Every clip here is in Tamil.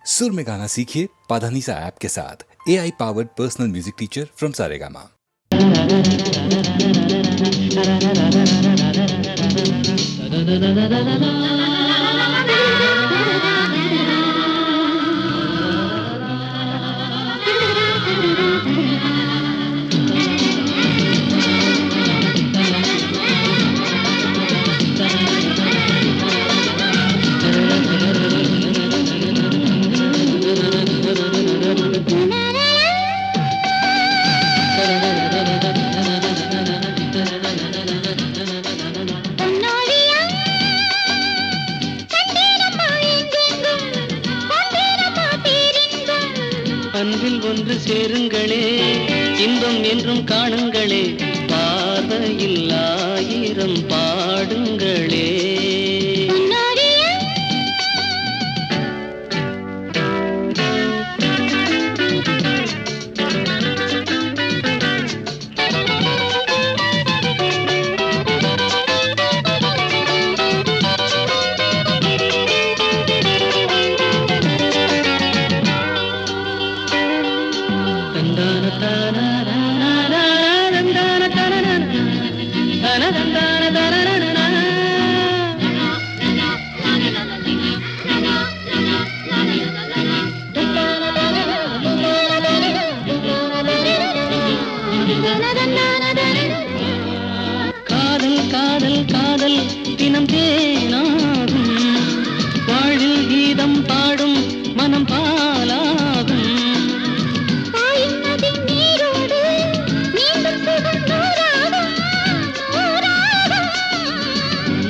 सुर में गाना सीखिए पाधानीसा ऐप के साथ। AI powered personal music teacher from Saregama. அன்பில் ஒன்று சேருங்களே, இன்பம் என்றும் காணுங்களே, பார்வையில் ஆயிரம் பாடுங்களே. காதல் காதல் காதல் தினம் தேனாகும், வாழ்வில் கீதம் பாடும் மனம் பாலாகும்.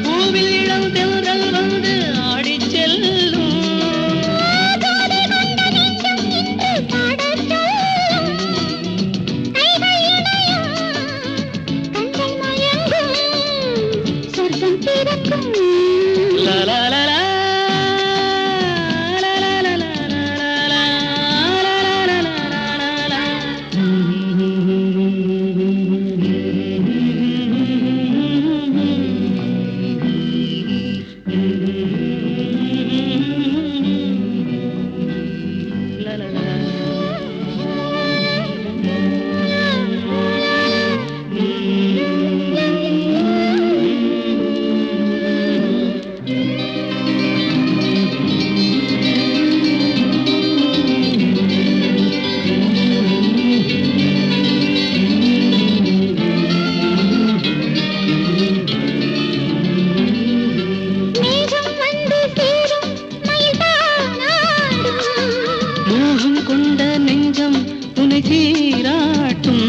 பூவில் இளம் தென்றல் வந்து ஆடிச் செல்லும். La la la la. மோகம் கொண்ட நெஞ்சம் உனை சீராட்டும்.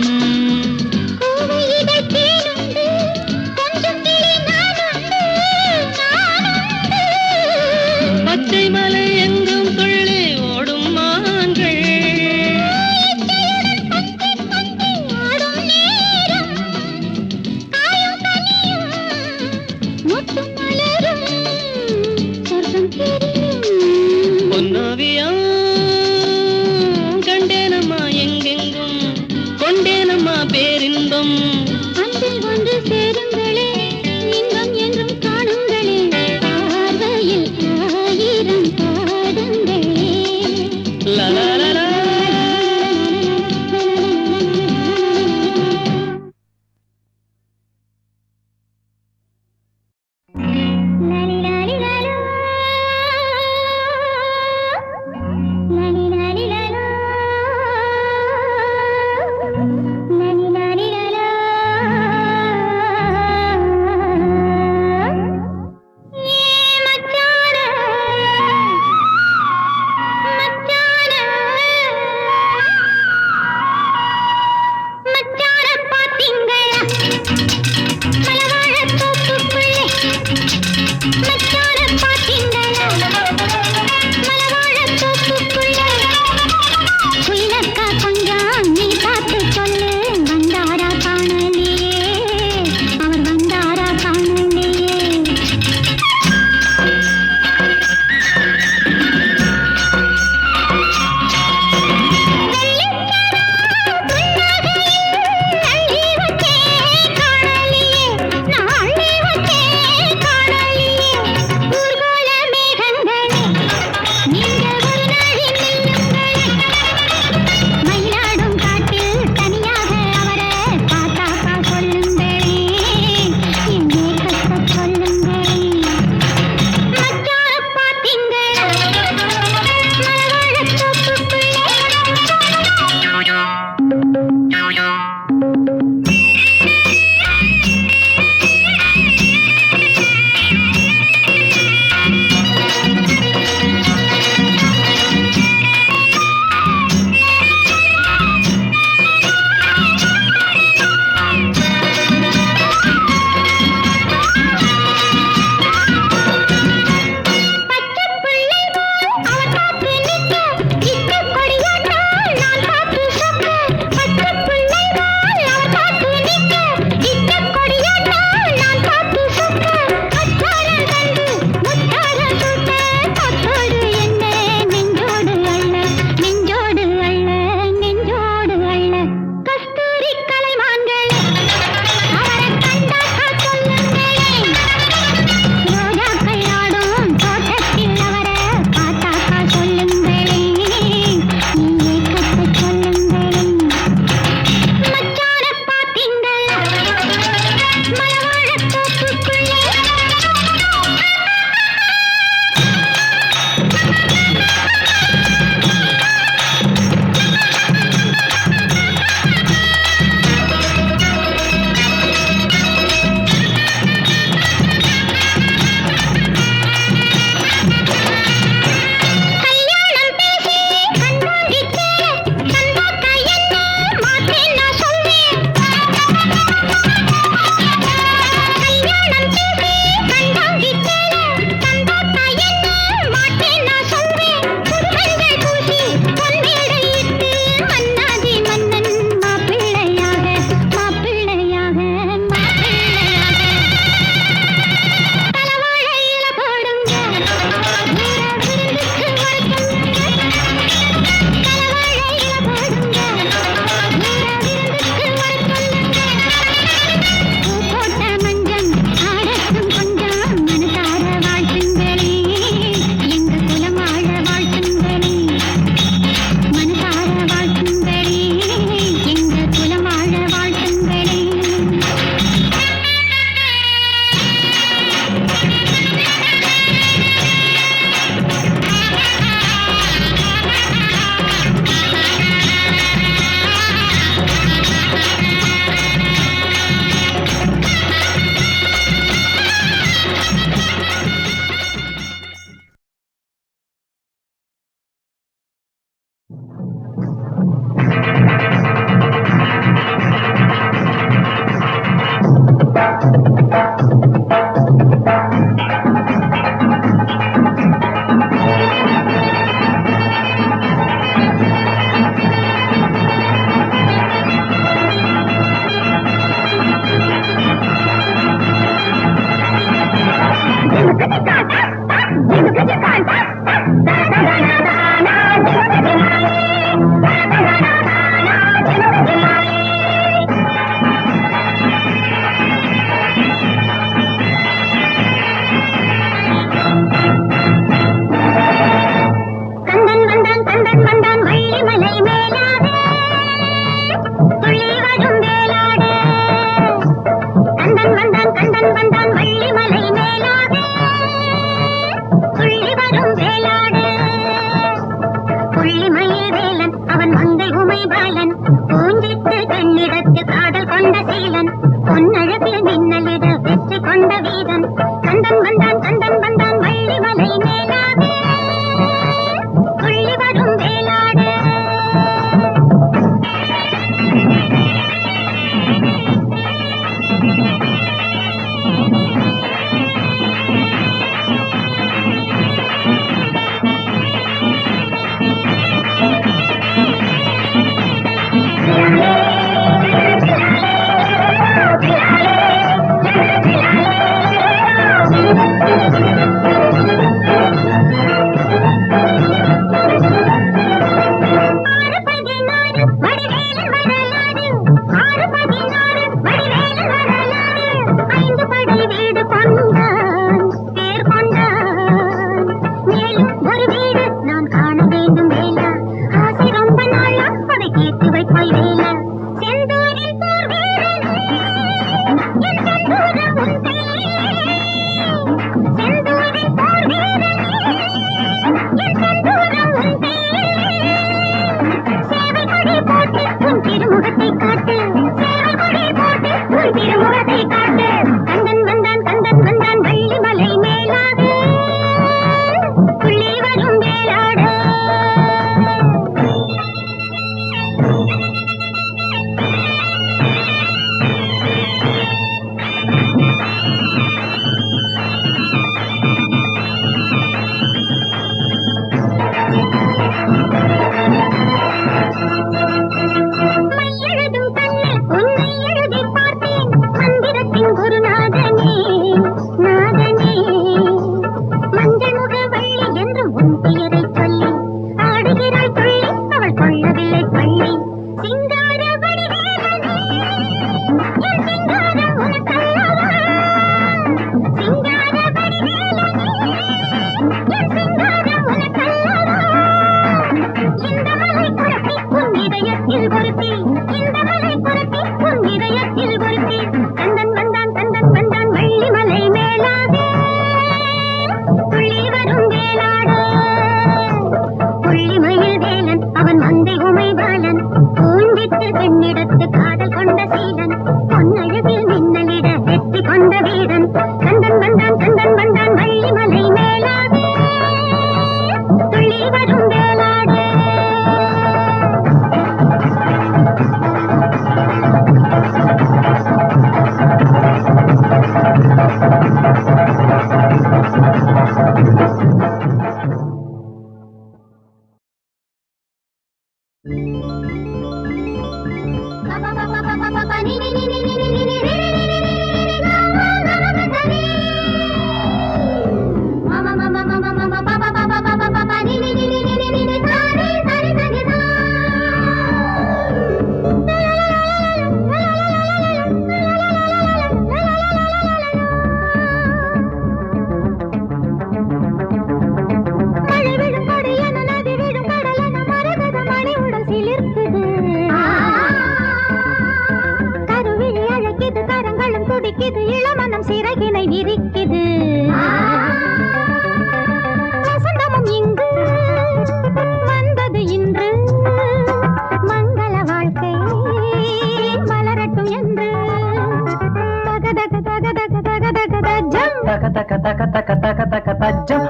பச்சை மலை எங்கும் துள்ளி ஓடும் மான்கள். பொன்னோவியம் கண்டேனம்மா எங்கெங்கும், கொண்டேனம்மா பேரின்பம். அன்பில் ஒன்று சேருங்களே, இன்பம் என்றும் காணுங்களே, பார்வையில் ஆயிரம் பாடுங்களே. La la la la. மச்சான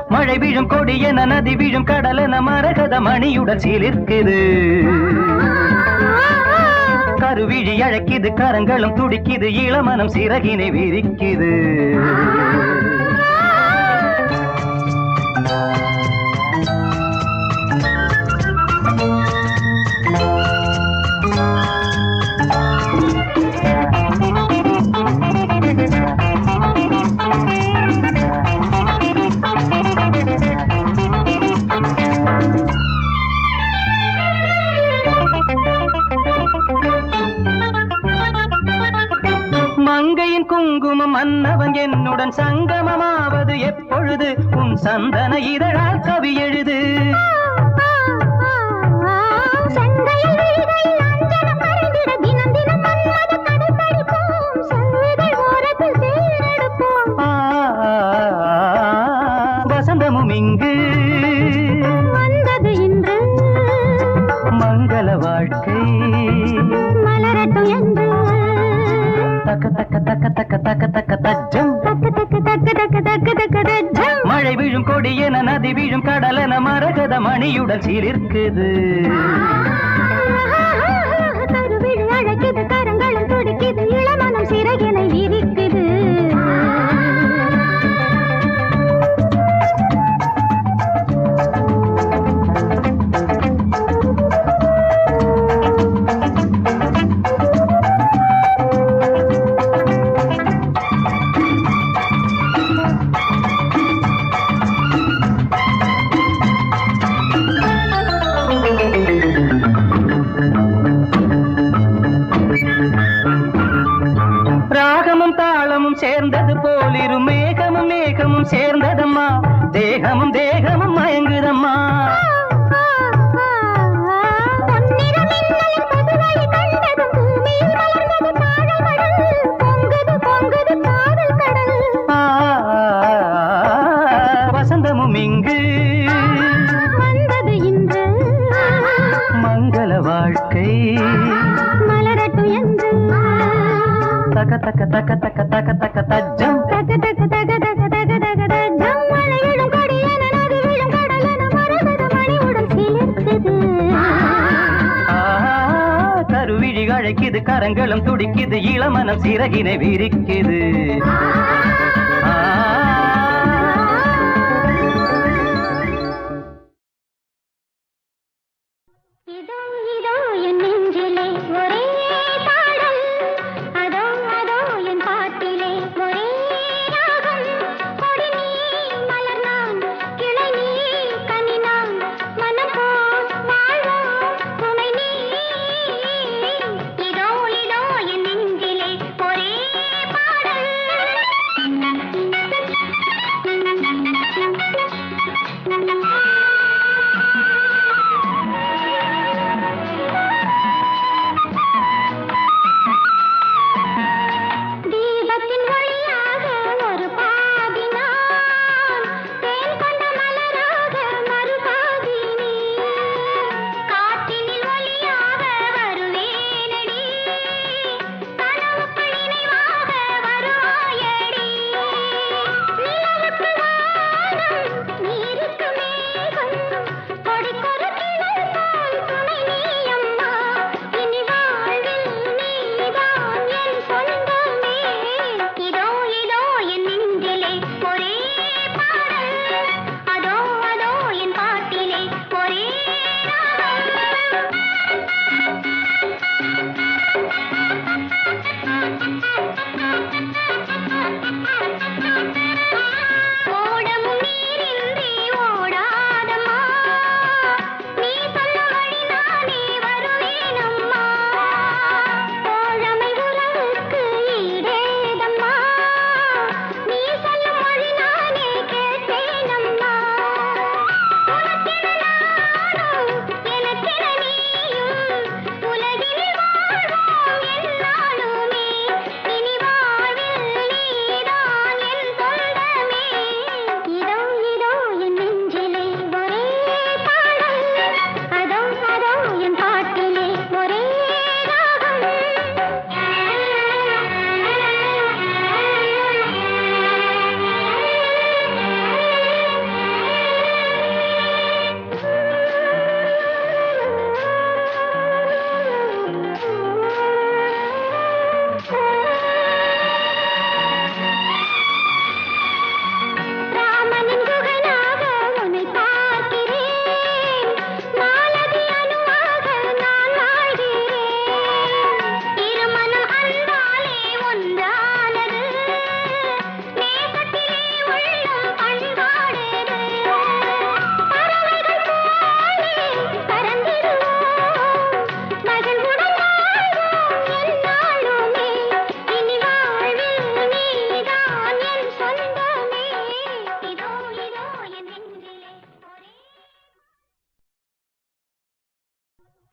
மழை வீழும் கொடியென நதி வீழும் கடலென மரகத மணியுடன் சீலிருக்குது கருவிழி அழைக்குது கரங்களும் துடிக்குது இளமனம் சிறகினை விரிக்குது மங்கையின் குங்குமம் மன்னவன் என்னுடன் சங்கமமாவது எப்பொழுது உன் சந்தன இதழால் கவி எழுது வசந்தமும் இங்கு வந்தது இன்று மங்கள வாழ்க்கை மலரட்டும் என்று தக்க தக்க தக்க தக்க தக்க தக்க தஜ்ஜம் தக்கு தக்கு தக்கு தக்கு தக்கு தக்கு தஜ்ஜம். மழை விழும் கொடியென நதி விழும் கடலென மரகத மணியுடன் சீர்க்குது கருவிழி அழைக்குது கரங்களும் துடிக்குது இளமனம் சிறகினை விரிக்குது ராகமும் தாளமும் சேர்ந்தது போலிரு மேகமும் மேகமும் சேர்ந்ததம்மா தேகமும் தேகமும் மயங்குதம்மா வசந்தமும் இங்கு வந்தது இன்று மங்கள வாழ்க்கை மலரட்டும் என்று தக்க தக்க தக்க தக்க தக்க தக்க தஜ்ஜம் தக்கு தக்கு தக்கு தக்கு தக்கு தக்கு தஜ்ஜம். மழை விழும் கொடியென நதி விழும் கடலென மரகத மணியுடன் சிலிர்க்குது கருவிழி அழைக்குது கரங்களும் துடிக்குது இளமனம் சிறகினை விரிக்குது இதோ இதோ என் நெஞ்சிலே ஒரே பாடல் அதோ அதோ என் பாட்டிலே ஒரே ராகம் கொடி நீ மலர் நான் கிளை நீ கனி நான் மனம் போல் வாழ்வோம் துணை நீ இதோ இதோ என் நெஞ்சிலே ஒரே பாடல்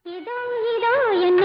இதோ இதோ என்